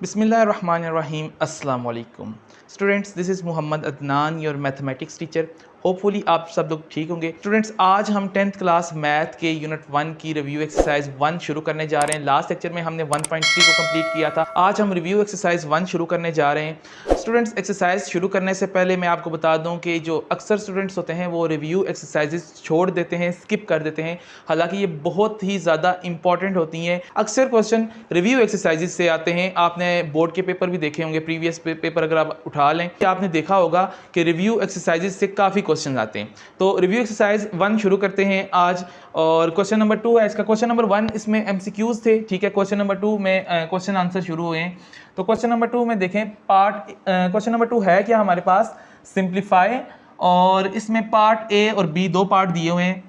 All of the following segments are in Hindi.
बिस्मिल्लाहिर्रहमानिर्रहीम अस्सलाम वालेकुम students, this is Mohammed Adnan, your mathematics teacher. Hopefully आप सब लोग ठीक होंगे। स्टूडेंट्स, आज हम 10th क्लास मैथ के यूनिट 1 की रिव्यू एक्सरसाइज 1 शुरू करने जा रहे हैं। लास्ट लेक्चर में हमने 1.3 को कंप्लीट किया था। आज हम रिव्यू एक्सरसाइज 1 शुरू करने जा रहे हैं। स्टूडेंट्स, एक्सरसाइज शुरू करने से पहले मैं आपको बता दूं कि जो अक्सर स्टूडेंट्स होते हैं वो रिव्यू एक्सरसाइजेस छोड़ देते हैं, स्किप कर देते हैं। हालांकि ये बहुत ही ज़्यादा इंपॉर्टेंट होती हैं। अक्सर क्वेश्चन रिव्यू एक्सरसाइजेस से आते हैं। आपने बोर्ड के पेपर भी देखे होंगे, प्रीवियस पेपर अगर आप उठा लें तो आपने देखा होगा कि रिव्यू एक्सरसाइजेस से काफ़ी क्वेश्चन आते हैं। तो रिव्यू एक्सरसाइज 1 शुरू करते हैं आज। और क्वेश्चन नंबर 2 है इसका। क्वेश्चन नंबर 1 इसमें MCQs थे, ठीक है। क्वेश्चन नंबर 2 में क्वेश्चन आंसर शुरू हुए हैं। तो क्वेश्चन नंबर 2 में देखें, क्वेश्चन नंबर 2 है क्या हमारे पास, सिंप्लीफाई। और इसमें पार्ट ए और बी दो पार्ट दिए हुए हैं।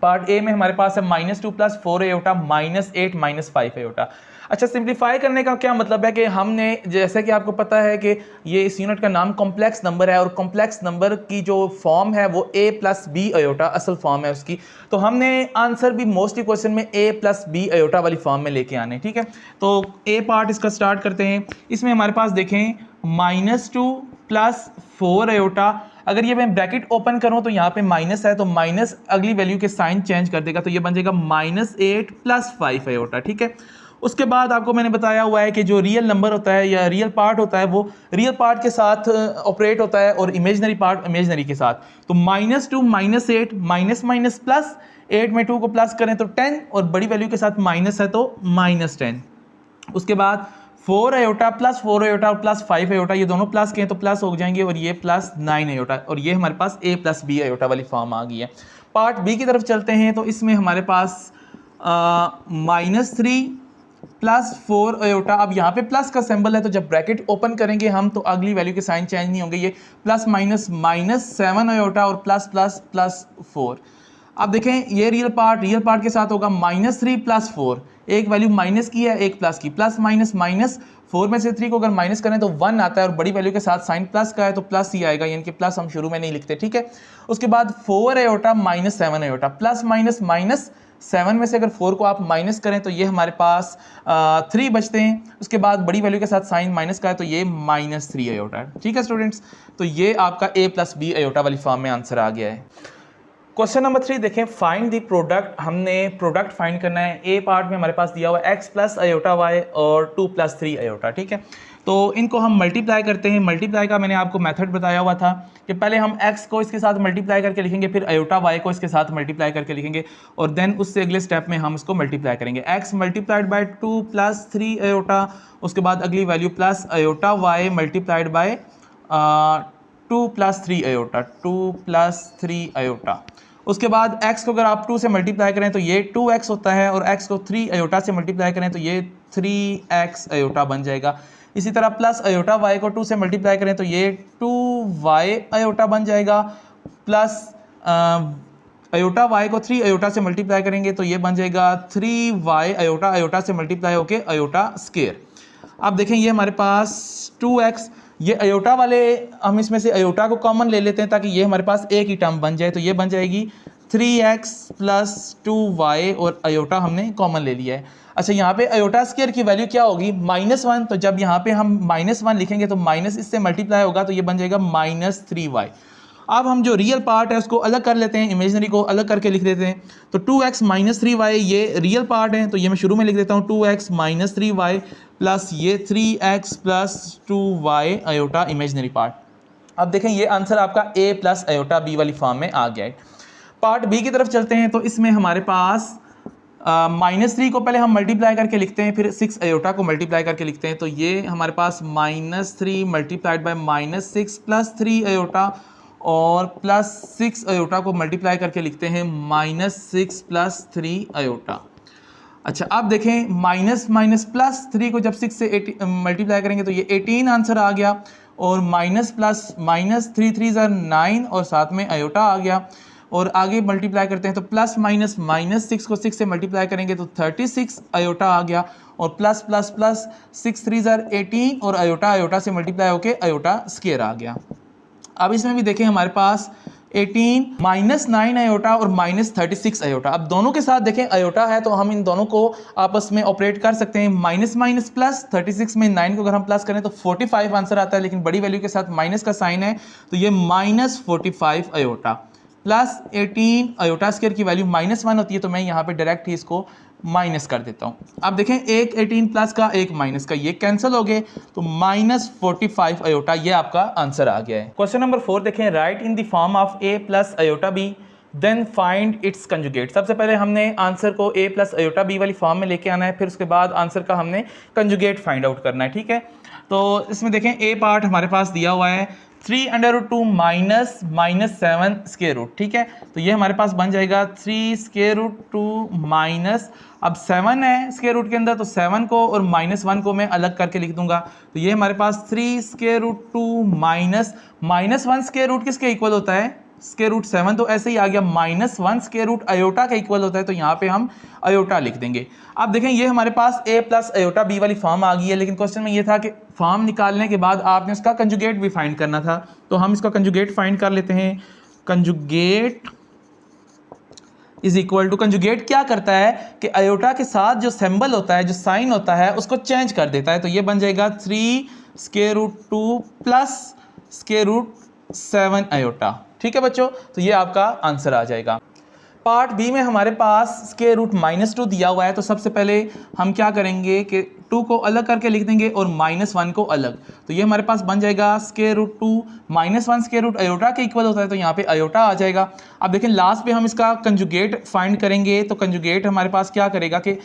पार्ट ए में हमारे पास है -2 + 4 आयोटा -8 -5 आयोटा। अच्छा, सिंप्लीफाई करने का क्या मतलब है कि हमने, जैसे कि आपको पता है कि ये इस यूनिट का नाम कॉम्प्लेक्स नंबर है और कॉम्प्लेक्स नंबर की जो फॉर्म है वो a + b आयोटा असल फॉर्म है उसकी। तो हमने आंसर भी मोस्टली क्वेश्चन में a + b आयोटा वाली फॉर्म में लेके आने, ठीक है। तो ए पार्ट इसका स्टार्ट करते हैं। इसमें हमारे पास देखें -2 + 4 आयोटा। अगर ये मैं ब्रैकेट ओपन करूं तो यहाँ पे माइनस है, तो माइनस अगली वैल्यू के साइन चेंज कर देगा, तो ये बन जाएगा -8 + 5 आयोटा, ठीक है। उसके बाद आपको मैंने बताया हुआ है कि जो रियल नंबर होता है या रियल पार्ट होता है वो रियल पार्ट के साथ ऑपरेट होता है और इमेजनरी पार्ट इमेजनरी के साथ। तो -2 -8 माइनस प्लस 8 में 2 को प्लस करें तो 10 और बड़ी वैल्यू के साथ माइनस है तो -10। उसके बाद 4 आयोटा + 4 आयोटा और +5 आयोटा, ये दोनों प्लस के हैं तो प्लस हो जाएंगे और ये +9 आयोटा, और ये हमारे पास a + b आयोटा वाली फॉर्म आ गई है। पार्ट बी की तरफ चलते हैं। तो इसमें हमारे पास -3 + 4 आयोटा। अब यहाँ पे प्लस का सिंबल है तो जब ब्रैकेट ओपन करेंगे हम तो अगली वैल्यू के साइन चेंज नहीं होंगे। ये +-7 आयोटा और +++4। अब देखें, ये रियल पार्ट के साथ होगा -3 + 4। एक वैल्यू माइनस की है, एक प्लस की, प्लस माइनस माइनस। 4 में से 3 को अगर माइनस करें तो 1 आता है और बड़ी वैल्यू के साथ साइन प्लस का है तो प्लस ही आएगा, यानी कि प्लस हम शुरू में नहीं लिखते, ठीक है। उसके बाद 4 iota -7 iota, plus minus minus. 7 में से अगर 4 को आप माइनस करें तो ये हमारे पास 3 बचते हैं। उसके बाद बड़ी वैल्यू के साथ साइन माइनस का है तो ये -3 आयोटा है, ठीक है स्टूडेंट्स। तो ये आपका a + b आयोटा वाली फॉर्म में आंसर आ गया है। क्वेश्चन नंबर 3 देखें, फाइंड द प्रोडक्ट। हमने प्रोडक्ट फाइंड करना है। ए पार्ट में हमारे पास दिया हुआ x + आयोटा y और 2 + 3 आयोटा, ठीक है। तो इनको हम मल्टीप्लाई करते हैं। मल्टीप्लाई का मैंने आपको मेथड बताया हुआ था कि पहले हम x को इसके साथ मल्टीप्लाई करके लिखेंगे, फिर आयोटा y को इसके साथ मल्टीप्लाई करके लिखेंगे और देन उससे अगले स्टेप में हम इसको मल्टीप्लाई करेंगे। x मल्टीप्लाइड बाय 2 + 3 आयोटा, उसके बाद अगली value plus iota y multiplied by 2 + 3 iota, 2 + 3 iota. उसके बाद x को अगर आप 2 से मल्टीप्लाई करें तो ये 2x होता है और x को 3 आयोटा से मल्टीप्लाई करें तो ये 3x आयोटा बन जाएगा। इसी तरह प्लस आयोटा y को 2 से मल्टीप्लाई करें तो ये 2y आयोटा बन जाएगा। प्लस आयोटा y को 3 आयोटा से मल्टीप्लाई करेंगे तो ये बन जाएगा 3y आयोटा, आयोटा से मल्टीप्लाई होके आयोटा स्क्वायर। अब देखें, ये हमारे पास 2x, ये आयोटा वाले हम इसमें से आयोटा को कॉमन ले लेते हैं ताकि ये हमारे पास एक ही टर्म बन जाए। तो ये बन जाएगी 3x + 2y और आयोटा हमने कॉमन ले लिया है। अच्छा, यहाँ पे आयोटा स्क्वायर की वैल्यू क्या होगी, -1। तो जब यहाँ पे हम -1 लिखेंगे तो माइनस इससे मल्टीप्लाई होगा तो ये बन जाएगा -3y। अब हम जो रियल पार्ट है उसको अलग कर लेते हैं, इमेजनरी को अलग करके लिख देते हैं। तो 2x - 3y ये रियल पार्ट है, तो ये मैं शुरू में लिख देता हूँ 2x - 3y प्लस ये 3x + 2y iota imaginary part. अब देखें, ये आंसर आपका a + आयोटा b वाली फॉर्म में आ गया है। पार्ट बी की तरफ चलते हैं। तो इसमें हमारे पास -3 को पहले हम मल्टीप्लाई करके लिखते हैं, फिर 6 आयोटा को मल्टीप्लाई करके लिखते हैं। तो ये हमारे पास -3 मल्टीप्लाइड बाय -6 + 3 आयोटा और +6 आयोटा को मल्टीप्लाई करके लिखते हैं -6 + 3 आयोटा। अच्छा, अब देखें, -3 को जब 6 से मल्टीप्लाई करेंगे तो ये 18 आंसर आ गया और माइनस प्लस -3 3 ज़ा 9 और साथ में आयोटा आ गया। और आगे मल्टीप्लाई करते हैं तो +-6 को 6 से मल्टीप्लाई करेंगे तो 36 आयोटा आ गया और प्लस 6 3 ज़ा 18 और आयोटा से मल्टीप्लाई होके आयोटा स्क्वायर आ गया। अब इसमें भी देखें, हमारे पास 18 -9 आयोटा और -36 आयोटा। अब दोनों के साथ देखें आयोटा है तो हम इन दोनों को आपस में ऑपरेट कर सकते हैं, माइनस माइनस प्लस। 36 में 9 को अगर हम प्लस करें तो 45 आंसर आता है, लेकिन बड़ी वैल्यू के साथ माइनस का साइन है तो ये -45 आयोटा प्लस 18 आयोटा स्क्वायर की वैल्यू -1 होती है, तो मैं यहाँ पे डायरेक्ट ही इसको माइनस कर देता हूँ। अब देखें एक 18 प्लस का एक माइनस का, ये कैंसिल हो गए तो -45 आयोटा, ये आपका आंसर आ गया है। क्वेश्चन नंबर 4 देखें, write in the form of a plus iota b then find its conjugate. सबसे पहले हमने आंसर को a प्लस आयोटा b वाली फॉर्म में लेके आना है, फिर उसके बाद आंसर का हमने कंजुगेट फाइंड आउट करना है, ठीक है। तो इसमें देखें a पार्ट हमारे पास दिया हुआ है 3√2 माइनस -7 स्क्वायर रूट, ठीक है। तो ये हमारे पास बन जाएगा 3√2 माइनस, अब 7 है स्क्वायर रूट के अंदर तो 7 को और -1 को मैं अलग करके लिख दूंगा, तो ये हमारे पास 3√2 माइनस -1 स्क्वायर रूट किसके इक्वल होता है, स्क्वायर रूट 7, तो ऐसे ही आ गया -1 स्क्वायर रूट आयोटा का इक्वल होता है, तो यहाँ पे हम आयोटा लिख देंगे। अब देखें ये हमारे पास a प्लस आयोटा b वाली फॉर्म आ गई है, लेकिन क्वेश्चन में ये था कि फॉर्म निकालने के बाद आपने उसका कंजुगेट भी फाइंड करना था, तो हम इसका कंजुगेट फाइंड कर लेते हैं। Conjugate is equal to, conjugate क्या करता है कि आयोटा के साथ जो सिंबल होता है, जो साइन होता है, उसको चेंज कर देता है, तो ये बन जाएगा 3√2 प्लस स्क्वायर रूट 7 आयोटा, ठीक है बच्चों। तो ये आपका आंसर आ जाएगा। पार्ट बी में हमारे पास स्क्वायर रूट -2 दिया हुआ है, तो सबसे पहले हम क्या करेंगे कि 2 को अलग करके लिख देंगे और -1 को अलग, तो ये हमारे पास बन जाएगा square root 2 -1 square root iota के इक्वल होता है, तो यहाँ पे आयोटा आ जाएगा। अब देखें लास्ट पे हम इसका कंजुगेट फाइंड करेंगे, तो कंजुगेट हमारे पास क्या करेगा कि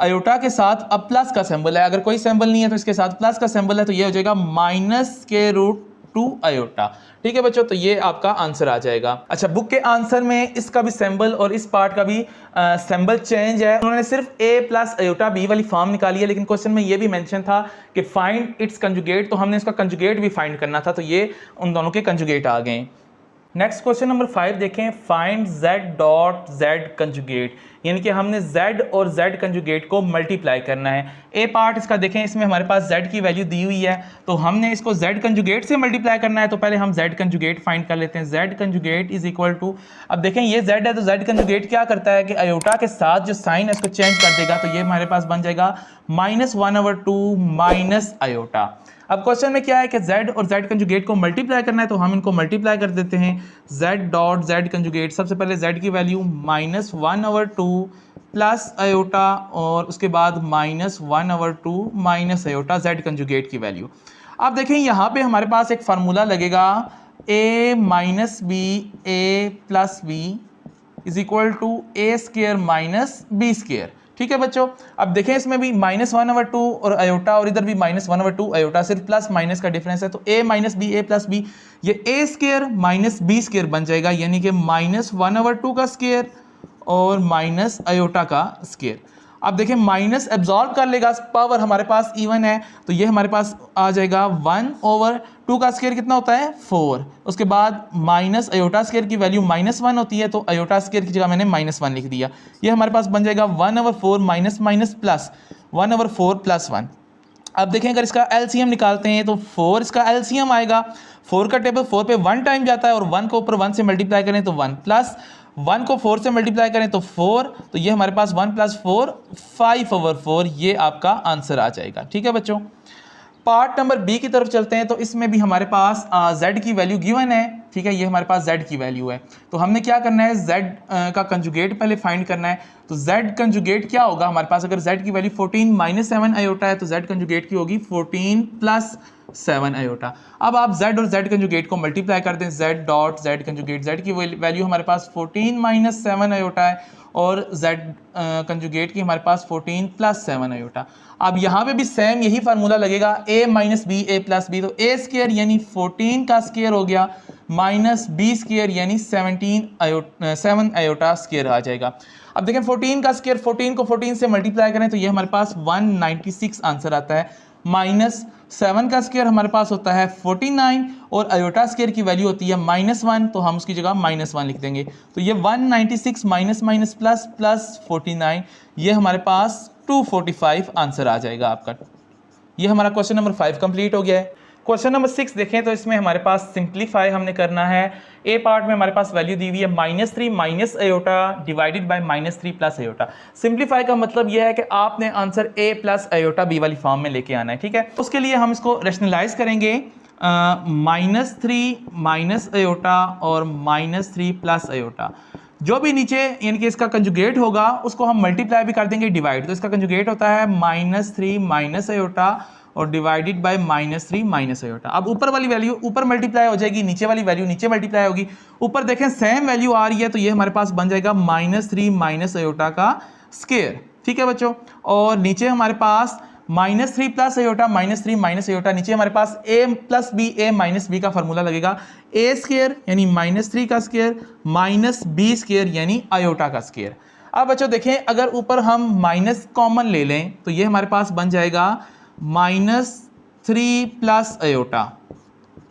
आयोटा के साथ अब प्लस का सिंबल है, अगर कोई सिंबल नहीं है तो इसके साथ प्लस का सिंबल है, तो ये हो जाएगा -√2 आयोटा, ठीक है बच्चों। तो ये आपका आंसर आ जाएगा। अच्छा, बुक के आंसर में इसका भी सिंबल और इस पार्ट का भी सिंबल चेंज है, उन्होंने सिर्फ a प्लस आयोटा b वाली फॉर्म निकाली है, लेकिन क्वेश्चन में ये भी मेंशन था कि फाइंड इट्स कंजुगेट, तो हमने इसका कंजुगेट भी फाइंड करना था, तो ये उन दोनों के कंजुगेट आ गए। नेक्स्ट क्वेश्चन नंबर 5 देखें, find z dot z conjugate, यानी कि हमने z और z कंजुगेट को मल्टीप्लाई करना है। ए पार्ट इसका देखें, इसमें हमारे पास z की वैल्यू दी हुई है, तो हमने इसको z कंजुगेट से मल्टीप्लाई करना है, तो पहले हम z कंजुगेट फाइंड कर लेते हैं। z conjugate is equal to, अब देखें ये z है तो z कंजुगेट क्या करता है कि आयोटा के साथ जो साइन है इसको चेंज कर देगा, तो ये हमारे पास बन जाएगा -1/2 माइनस आयोटा। अब क्वेश्चन में क्या है कि z और z कंजुगेट को मल्टीप्लाई करना है, तो हम इनको मल्टीप्लाई कर देते हैं। z डॉट z कंजुगेट, सबसे पहले z की वैल्यू -1/2 प्लस आयोटा और उसके बाद -1/2 माइनस आयोटा z कंजुगेट की वैल्यू। अब देखें यहाँ पे हमारे पास एक फार्मूला लगेगा a minus B a plus B is equal to a square minus b square, ठीक है बच्चों। अब देखें इसमें भी -1/2 और आयोटा और इधर भी -1/2 आयोटा, सिर्फ प्लस माइनस का डिफरेंस है, तो a minus B a plus B, ये a square minus b square बन जाएगा, यानी कि -1/2 का स्क्वायर और माइनस आयोटा का स्क्वायर। अब देखें माइनस एब्जॉर्ब कर लेगा, पावर हमारे पास इवन है, तो ये हमारे पास आ जाएगा 1/2 का स्क्वायर कितना होता है 4, उसके बाद माइनस आयोटा स्क्वायर की वैल्यू -1 होती है, तो आयोटा स्क्वायर की जगह मैंने -1 लिख दिया, ये हमारे पास बन जाएगा 1/4 माइनस माइनस प्लस 1/4 प्लस 1। अब देखें अगर इसका एलसीएम निकालते हैं तो 4 इसका एलसीएम आएगा, 4 का टेबल 4 पे 1 टाइम जाता है और 1 को ऊपर 1 से मल्टीप्लाई करें तो 1 प्लस 1 को 4 से मल्टीप्लाई करें तो 4, तो ये हमारे पास 1 + 4 5/4, ये आपका आंसर आ जाएगा, ठीक है बच्चों। पार्ट नंबर बी की तरफ चलते हैं, तो इसमें भी हमारे पास z की वैल्यू गिवन है, ठीक है, ये हमारे पास z की वैल्यू है, तो हमने क्या करना है z का कंजुगेट पहले फाइंड करना है। तो z कंजुगेट क्या होगा हमारे पास, अगर z की वैल्यू 14 - 7 आयोटा है तो z कंजुगेट की होगी 14 + 7 आयोटा। अब आप z और z कंजुगेट को मल्टीप्लाई कर दें, z dot z conjugate, z की वैल्यू हमारे पास 14 - 7 आयोटा है और z कंजुगेट की हमारे पास 14 + 7 आयोटा। अब यहाँ पे भी सेम यही फार्मूला लगेगा, a minus B a plus B, तो a स्क्वायर यानी 14 का स्क्वायर हो गया माइनस b स्क्वायर यानी 7 आयोटा स्क्वायर आ जाएगा। अब देखें 14 का स्क्वायर, 14 को 14 से मल्टीप्लाई करें तो ये हमारे पास 196 आंसर आता है, माइनस 7 का स्क्वायर हमारे पास होता है 49 और आयोटा स्क्वायर की वैल्यू होती है -1, तो हम उसकी जगह -1 लिख देंगे, तो ये 196 माइनस माइनस प्लस प्लस 49, ये हमारे पास 245 आंसर आ जाएगा आपका। ये हमारा क्वेश्चन नंबर 5 कंप्लीट हो गया है। क्वेश्चन नंबर 6 देखें तो इसमें हमारे पास सिंप्लीफाई हमने करना है। ए पार्ट में हमारे पास वैल्यू दी हुई है -3 minus aorta divided by -3 plus aorta. Simplify का मतलब यह है कि आपने answer a plus iota b वाली फॉर्म में लेके आना है, ठीक है। उसके लिए हम इसको रेशनलाइज करेंगे, -3 माइनस अयोटा और -3 प्लस अयोटा। जो भी नीचे यानी कि इसका कंजुगेट होगा उसको हम मल्टीप्लाई भी कर देंगे डिवाइड, तो इसका कंजुगेट होता है -3 माइनस अयोटा और डिवाइडेड बाय -3 माइनस अयोटा। अब ऊपर वाली वैल्यू ऊपर मल्टीप्लाई हो जाएगी, नीचे वाली वैल्यू नीचे मल्टीप्लाई होगी। ऊपर देखें सेम वैल्यू आ रही है तो ये हमारे पास बन जाएगा -3 माइनस अयोटा का स्क्वायर, ठीक है बच्चों। और नीचे हमारे पास -3 प्लस अयोटा -3 माइनस अयोटा, नीचे हमारे पास a plus B a minus B का फॉर्मूला लगेगा, a स्क्वायर यानी -3 का स्क्वायर माइनस बी स्क्वायर यानी अयोटा का स्क्वायर। अब बच्चों देखें अगर ऊपर हम माइनस कॉमन ले लें तो ये हमारे पास बन जाएगा -3 प्लस अयोटा,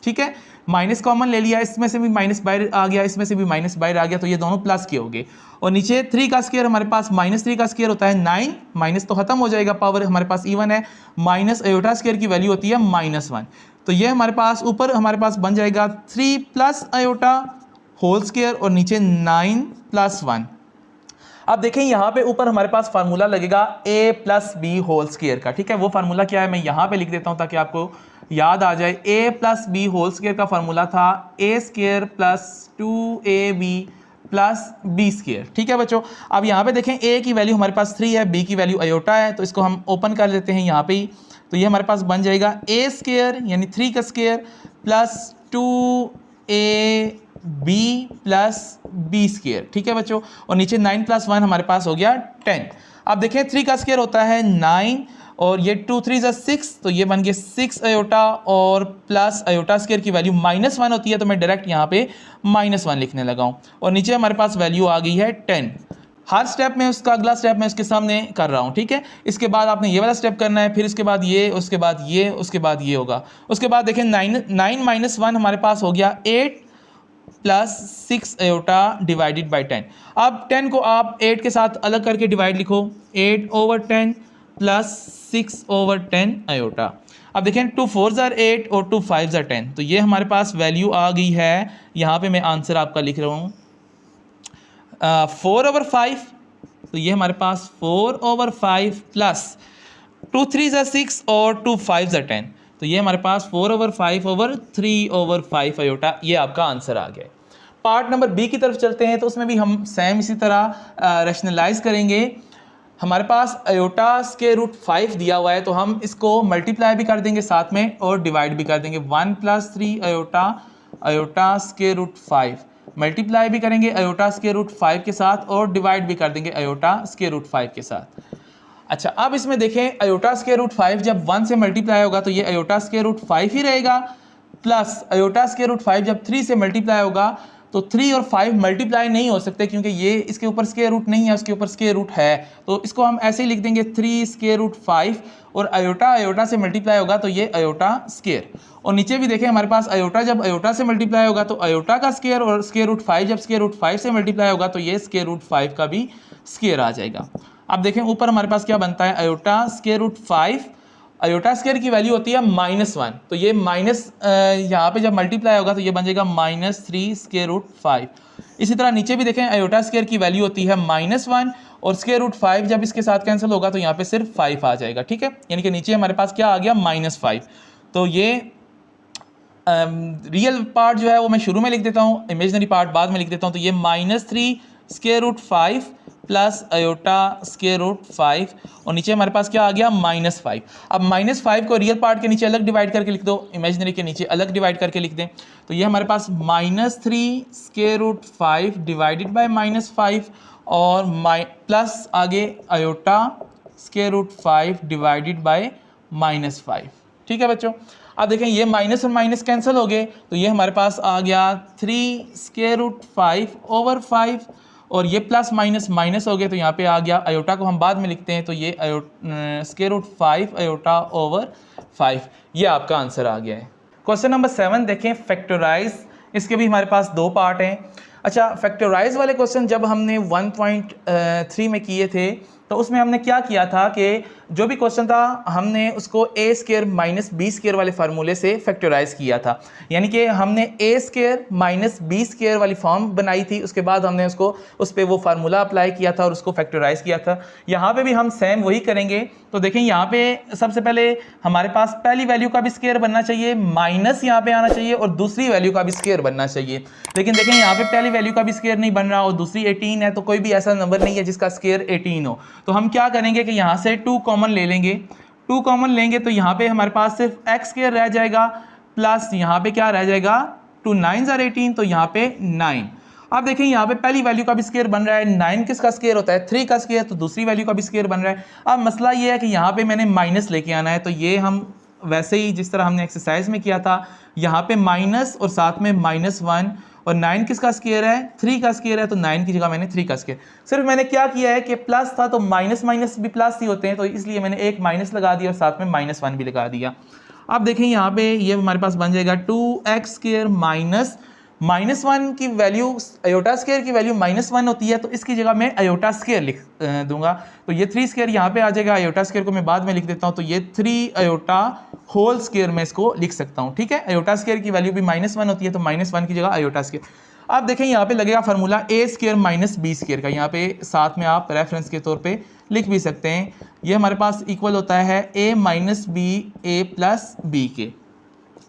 ठीक है। माइनस कॉमन ले लिया, इसमें से भी माइनस बाहर आ गया, इसमें से भी माइनस बाहर आ गया, तो ये दोनों प्लस के हो गए। और नीचे 3 का स्क्वायर हमारे पास -3 का स्क्वायर होता है 9, माइनस तो खत्म हो जाएगा, पावर हमारे पास इवन है, माइनस अयोटा स्क्वायर की वैल्यू होती है -1। तो ये हमारे पास ऊपर हमारे पास बन जाएगा 3 प्लस अयोटा होल स्क्वायर और नीचे 9 प्लस 1। अब देखें यहाँ पे ऊपर हमारे पास फार्मूला लगेगा a plus B whole square का, ठीक है। वो फार्मूला क्या है मैं यहाँ पे लिख देता हूँ ताकि आपको याद आ जाए। a plus B whole square का फार्मूला था a square plus 2ab plus B square, ठीक है बच्चों। अब यहाँ पे देखें a की वैल्यू हमारे पास 3 है, b की वैल्यू अयोटा है, तो इसको हम ओपन कर लेते हैं यहाँ पे ही। तो ये हमारे पास बन जाएगा a स्क्वायर यानी 3 का square plus 2ab plus B square, ठीक है बच्चों। और नीचे 9 प्लस 1 हमारे पास हो गया 10। अब देखें 3 का स्क्वायर होता है 9 और ये 2 3 6, तो ये बन गया 6 अयोटा और प्लस अयोटा स्क्वायर की वैल्यू -1 होती है, तो मैं डायरेक्ट यहाँ पे -1 लिखने लगा हूँ। और नीचे हमारे पास वैल्यू आ गई है 10। हर स्टेप में उसका अगला स्टेप मैं उसके सामने कर रहा हूँ, ठीक है। इसके बाद आपने ये वाला स्टेप करना है, फिर इसके बाद ये, उसके बाद ये, उसके बाद ये होगा। उसके बाद देखें 9 माइनस 1 हमारे पास हो गया 8 प्लस 6 अयोटा डिवाइडेड बाई 10। अब 10 को आप 8 के साथ अलग करके डिवाइड लिखो, 8/10 प्लस 6/10 अयोटा। अब देखें 2 4s are 8 और 2 5s are 10, तो ये हमारे पास वैल्यू आ गई है। यहाँ पे मैं आंसर आपका लिख रहा हूँ 4/5, तो ये हमारे पास 4/5 प्लस 2 3s are 6 और 2 5s are 10, तो ये हमारे पास 4/5/3/5 अयोटा, ये आपका आंसर आ गया। पार्ट नंबर बी की तरफ चलते हैं, तो उसमें भी हम सेम इसी तरह रैशनलाइज करेंगे। हमारे पास अयोटा स्क्वायर रूट 5 दिया हुआ है, तो हम इसको मल्टीप्लाई भी कर देंगे साथ में और डिवाइड भी कर देंगे। 1 + 3 अयोटा स्क्वायर रूट 5 मल्टीप्लाई भी करेंगे अयोटा स्क्वायर रूट 5 के साथ और डिवाइड भी कर देंगे अयोटा स्क्वायर रूट 5 के साथ। अच्छा, अब इसमें देखें अयोटा स्क्वायर रूट 5 जब 1 से मल्टीप्लाई होगा तो ये अयोटा स्क्वायर रूट 5 ही रहेगा, प्लस अयोटा स्क्वायर रूट 5 जब 3 से मल्टीप्लाई होगा तो 3 और 5 मल्टीप्लाई नहीं हो सकते क्योंकि ये इसके ऊपर स्क्वायर रूट नहीं है, उसके ऊपर स्क्वायर रूट है, तो इसको हम ऐसे ही लिख देंगे 3 स्क्वायर रूट 5 और अयोटा से मल्टीप्लाई होगा तो ये अयोटा स्क्वायर। और नीचे भी देखें हमारे पास अयोटा जब अयोटा से मल्टीप्लाई होगा तो अयोटा का स्क्वायर और स्क्वायर रूट 5 जब स्क्वायर रूट 5 से मल्टीप्लाई होगा तो ये स्क्वायर रूट 5 का भी स्क्वायर आ जाएगा। अब देखें ऊपर हमारे पास क्या बनता है, iota square root 5, iota square की वैल्यू होती है -1, तो ये माइनस यहाँ पे जब मल्टीप्लाई होगा तो ये बन जाएगा -3 स्क्वायर रूट 5। इसी तरह नीचे भी देखें अयोटा स्क्वायर की वैल्यू होती है -1 और स्क्वायर रूट 5 जब इसके साथ कैंसिल होगा तो यहाँ पे सिर्फ 5 आ जाएगा, ठीक है। यानी कि नीचे हमारे पास क्या आ गया -5। तो ये रियल पार्ट जो है वो मैं शुरू में लिख देता हूँ, इमेजिनरी पार्ट बाद में लिख देता हूँ। तो ये -3 square root 5 plus iota square root 5 और नीचे हमारे पास क्या आ गया -5। अब -5 को रियल पार्ट के नीचे अलग डिवाइड करके लिख दो, इमेजिनरी के नीचे अलग डिवाइड करके लिख दें, तो ये हमारे पास -3 स्क्वायर रूट 5 डिवाइडेड बाय -5 और प्लस आगे iota square root 5 divided by -5, ठीक है बच्चों। अब देखें ये माइनस और माइनस कैंसिल हो गए तो ये हमारे पास आ गया 3 स्क्वायर रूट 5/5 और ये प्लस माइनस माइनस हो गए तो यहाँ पे आ गया, अयोटा को हम बाद में लिखते हैं तो ये स्क्वायर रूट 5 अयोटा/5, ये आपका आंसर आ गया है। क्वेश्चन नंबर 7 देखें, फैक्टराइज, इसके भी हमारे पास 2 पार्ट हैं। अच्छा, फैक्टराइज वाले क्वेश्चन जब हमने 1.3 में किए थे तो उसमें हमने क्या किया था कि जो भी क्वेश्चन था हमने उसको ए स्केयर माइनस बी स्केयर वाले फार्मूले से फैक्टराइज किया था, यानी कि हमने ए स्केयर माइनस बी स्केयर वाली फॉर्म बनाई थी, उसके बाद हमने उसको उस पर वो फार्मूला अप्लाई किया था और उसको फैक्टराइज किया था। यहाँ पे भी हम सेम वही करेंगे। तो देखें यहाँ पे सबसे पहले हमारे पास पहली वैल्यू का भी स्केयर बनना चाहिए, माइनस यहाँ पे आना चाहिए और दूसरी वैल्यू का भी स्केयर बनना चाहिए। लेकिन देखें यहाँ पे पहली वैल्यू का भी स्केयर नहीं बन रहा और दूसरी 18 है, तो कोई भी ऐसा नंबर नहीं है जिसका स्केयर 18 हो। तो हम क्या करेंगे कि यहाँ से 2 कॉमन ले लेंगे। 2 कॉमन लेंगे तो यहाँ पे हमारे पास सिर्फ एक्स स्केयर रह जाएगा, प्लस यहाँ पे क्या रह जाएगा 2 9s are 18, तो यहाँ पे 9। अब देखें यहाँ पे पहली वैल्यू का भी स्केयर बन रहा है, 9 किसका स्केयर होता है 3 का स्केयर, तो दूसरी वैल्यू का भी स्केयर बन रहा है। अब मसला ये है कि यहाँ पे मैंने माइनस लेके आना है, तो ये हम वैसे ही जिस तरह हमने एक्सरसाइज में किया था, यहाँ पे माइनस और साथ में -1, और 9 किसका स्केयर है 3 का स्केयर है, तो 9 की जगह मैंने 3 का स्केयर। सिर्फ मैंने क्या किया है कि प्लस था तो माइनस माइनस भी प्लस ही होते हैं, तो इसलिए मैंने एक माइनस लगा दिया और साथ में -1 भी लगा दिया। अब देखें यहाँ पे ये हमारे पास बन जाएगा 2x स्केयर माइनस -1 की वैल्यू, अयोटा स्केयर की वैल्यू -1 होती है, तो इसकी जगह मैं अयोटा स्केयर लिख दूंगा। तो ये 3 स्केयर यहाँ पे आ जाएगा, अयोटा स्केयर को मैं बाद में लिख देता हूँ, तो ये 3 अयोटा होल स्केयर में इसको लिख सकता हूँ। ठीक है, अयोटा स्केयर की वैल्यू भी -1 होती है, तो -1 की जगह अयोटा स्केयर। अब देखें यहाँ पे लगेगा फार्मूला ए स्केयर माइनस बी स्केयर का, यहाँ पे साथ में आप रेफरेंस के तौर पे लिख भी सकते हैं। ये हमारे पास इक्वल होता है a minus B A plus B के।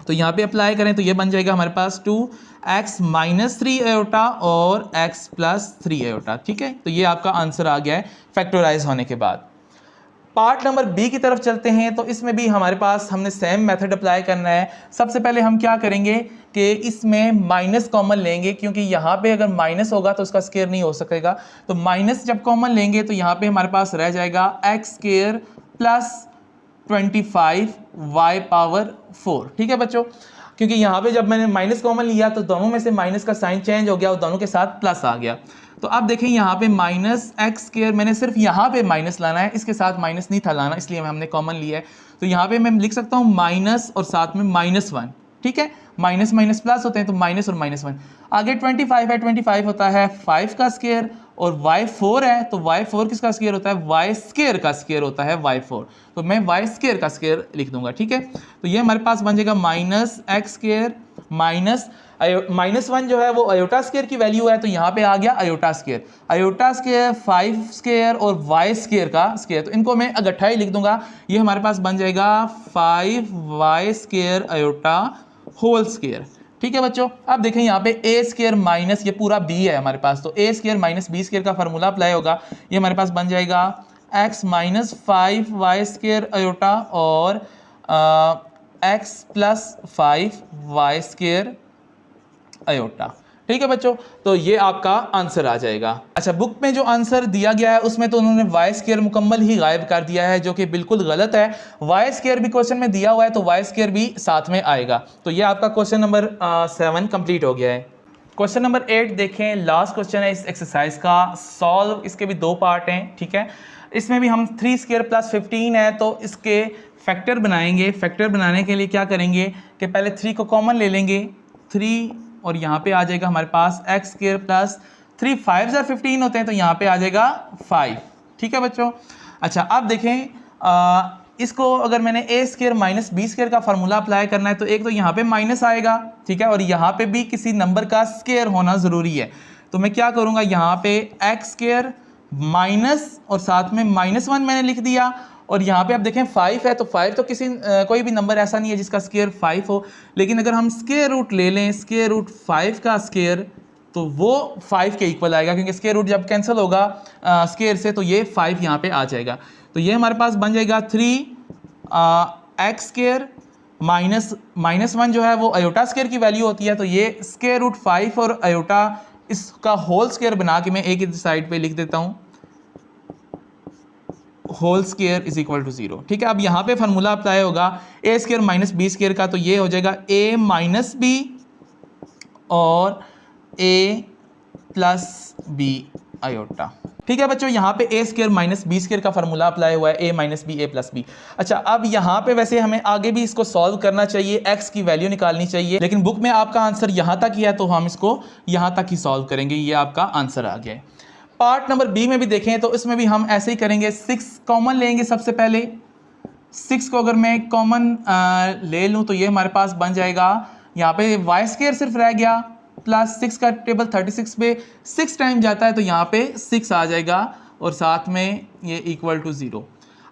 तो यहाँ पे अप्लाई करें तो ये बन जाएगा हमारे पास 2x माइनस 3 अयोटा और x प्लस 3 अयोटा। ठीक है, तो ये आपका आंसर आ गया है फैक्टराइज होने के बाद। पार्ट नंबर बी की तरफ चलते हैं, तो इसमें भी हमारे पास हमने सेम मेथड अप्लाई करना है। सबसे पहले हम क्या करेंगे कि इसमें माइनस कॉमन लेंगे, क्योंकि यहाँ पे अगर माइनस होगा तो उसका स्केयर नहीं हो सकेगा। तो माइनस जब कॉमन लेंगे तो यहाँ पे हमारे पास रह जाएगा x square plus 25y power 4। ठीक है बच्चों, क्योंकि यहाँ पे जब मैंने माइनस कॉमन लिया तो दोनों में से माइनस का साइन चेंज हो गया और दोनों के साथ प्लस आ गया। तो अब देखें यहाँ पे माइनस एक्स स्केयर, मैंने सिर्फ यहाँ पे माइनस लाना है, इसके साथ माइनस नहीं था लाना, इसलिए हमने कॉमन लिया है। तो यहाँ पे मैं लिख सकता हूँ माइनस और साथ में -1। ठीक है, माइनस माइनस प्लस होते हैं, तो माइनस और -1। आगे 25 है, 25 होता है 5 का स्केयर, और y4 है तो y4 किसका स्केयर होता है y स्केयर का स्केयर होता है y4, तो मैं y स्केयर का स्केयर लिख दूंगा। ठीक है, तो ये हमारे पास बन जाएगा माइनस एक्स स्केयर माइनस -1 जो है वो अयोटा स्केयर की वैल्यू है, तो यहाँ पे आ गया iota square. Iota square 5 square और y स्केयर का स्केयर, तो इनको मैं इकट्ठा ही लिख दूंगा। ये हमारे पास बन जाएगा 5y square aorta whole square. ठीक है बच्चों, अब देखें यहाँ पे ए स्केयर माइनस, ये पूरा बी है हमारे पास, तो A square minus B square का फार्मूला अप्लाई होगा। ये हमारे पास बन जाएगा x minus 5y square iota और x plus 5y square iota. ठीक है बच्चों, तो ये आपका आंसर आ जाएगा। अच्छा, बुक में जो आंसर दिया गया है उसमें तो उन्होंने वाई स्केयर मुकम्मल ही गायब कर दिया है, जो कि बिल्कुल गलत है। वाई स्केयर भी क्वेश्चन में दिया हुआ है, तो वाई स्केयर भी साथ में आएगा। तो ये आपका क्वेश्चन नंबर 7 कंप्लीट हो गया है। क्वेश्चन नंबर 8 देखें, लास्ट क्वेश्चन है इस एक्सरसाइज का सॉल्व। इसके भी 2 पार्ट हैं। ठीक है, इसमें भी हम 3 स्केयर प्लस 15 है, तो इसके फैक्टर बनाएंगे। फैक्टर बनाने के लिए क्या करेंगे कि पहले 3 को कॉमन ले लेंगे, 3 और यहाँ पे आ जाएगा हमारे पास x square plus 3 5s are 15 होते हैं, तो यहाँ पे आ जाएगा 5। ठीक है बच्चों, अच्छा अब देखें इसको अगर मैंने ए स्केयर माइनस बी स्केयर का फार्मूला अप्लाई करना है, तो एक तो यहाँ पे माइनस आएगा, ठीक है, और यहाँ पे भी किसी नंबर का स्केयर होना ज़रूरी है। तो मैं क्या करूँगा, यहाँ पे एक्स स्केयर माइनस और साथ में -1 मैंने लिख दिया, और यहाँ पे आप देखें 5 है, तो 5 तो किसी कोई भी नंबर ऐसा नहीं है जिसका स्केयर 5 हो। लेकिन अगर हम स्केयर रूट ले लें, स्केयर रूट 5 का स्केयर, तो वो 5 के इक्वल आएगा, क्योंकि स्केयर रूट जब कैंसिल होगा स्केयर से, तो ये 5 यहाँ पे आ जाएगा। तो ये हमारे पास बन जाएगा 3 एक्स स्केयर -1 जो है वो अयोटा स्केयर की वैल्यू होती है, तो ये स्केयर रूट 5 और अयोटा इसका होल स्केयर बना के मैं एक ही साइड पे लिख देता हूँ, whole square is equal to 0। ठीक है, अब यहाँ पे फार्मूला अप्लाई होगा A square minus B square का, तो ये हो जाएगा a माइनस बी और a प्लस बी अयोटा। ठीक है बच्चों, यहाँ पे A square minus B square का फार्मूला अप्लाई हुआ है, a minus B a plus B. अच्छा, अब यहाँ पे वैसे हमें आगे भी इसको सॉल्व करना चाहिए, x की वैल्यू निकालनी चाहिए, लेकिन बुक में आपका आंसर यहाँ तक ही है, तो हम इसको यहाँ तक ही सॉल्व करेंगे। ये आपका आंसर आ गया है। पार्ट नंबर बी में भी देखें तो इसमें भी हम ऐसे ही करेंगे, 6 कॉमन लेंगे सबसे पहले। 6 को अगर मैं कॉमन ले लूँ तो ये हमारे पास बन जाएगा, यहाँ पे वाई स्क्वायर सिर्फ रह गया, प्लस 6 का टेबल 36 पे 6 टाइम जाता है तो यहाँ पे 6 आ जाएगा और साथ में ये इक्वल टू 0।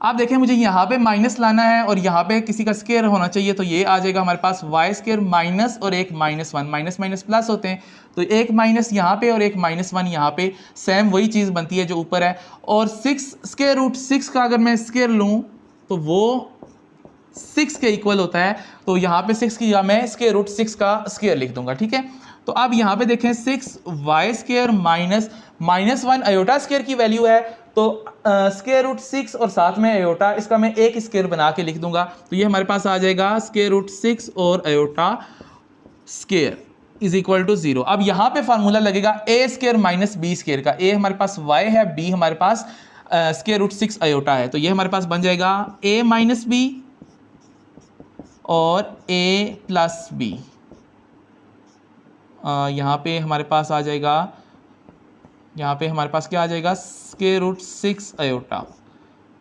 आप देखें मुझे यहाँ पे माइनस लाना है और यहाँ पे किसी का स्क्वायर होना चाहिए, तो ये आ जाएगा हमारे पास वाई स्क्वायर माइनस और एक माइनस 1, माइनस माइनस प्लस होते हैं, तो एक माइनस यहाँ पे और एक माइनस 1 यहाँ पे, सेम वही चीज़ बनती है जो ऊपर है। और 6 स्क्वायर रूट 6 का अगर मैं स्क्वायर लूँ तो वो 6 के इक्वल होता है, तो यहाँ पे 6 की मैं स्क्वायर रूट 6 का स्क्वायर लिख दूंगा, ठीक है। तो अब यहाँ पे देखें 6 Y square minus minus 1 iota square की वैल्यू है, तो स्क्वायर रूट 6 और साथ में अयोटा, इसका मैं एक स्क्वायर बना के लिख दूंगा, तो ये हमारे पास आ जाएगा स्क्वायर रूट 6 और iota square is equal to 0। अब यहाँ पे फार्मूला लगेगा A square minus B square का, ए हमारे पास वाई है, बी हमारे पास स्क्वायर रूट 6 अयोटा है, तो ये हमारे पास बन जाएगा ए माइनस बी और ए प्लस बी। यहाँ पे हमारे पास आ जाएगा, यहाँ पे हमारे पास क्या आ जाएगा, square root 6 iota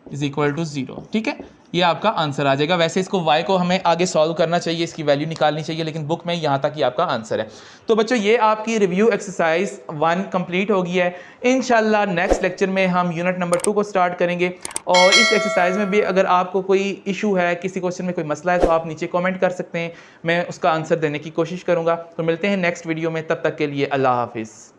is equal to 0, ठीक है। ये आपका आंसर आ जाएगा। वैसे इसको y को हमें आगे सॉल्व करना चाहिए, इसकी वैल्यू निकालनी चाहिए, लेकिन बुक में यहाँ तक ही आपका आंसर है। तो बच्चों ये आपकी रिव्यू एक्सरसाइज 1 कंप्लीट हो गई है। इंशाल्लाह नेक्स्ट लेक्चर में हम यूनिट नंबर 2 को स्टार्ट करेंगे, और इस एक्सरसाइज में भी अगर आपको कोई इशू है, किसी क्वेश्चन में कोई मसला है, तो आप नीचे कॉमेंट कर सकते हैं, मैं उसका आंसर देने की कोशिश करूँगा। तो मिलते हैं नेक्स्ट वीडियो में, तब तक के लिए अल्लाह हाफिज़।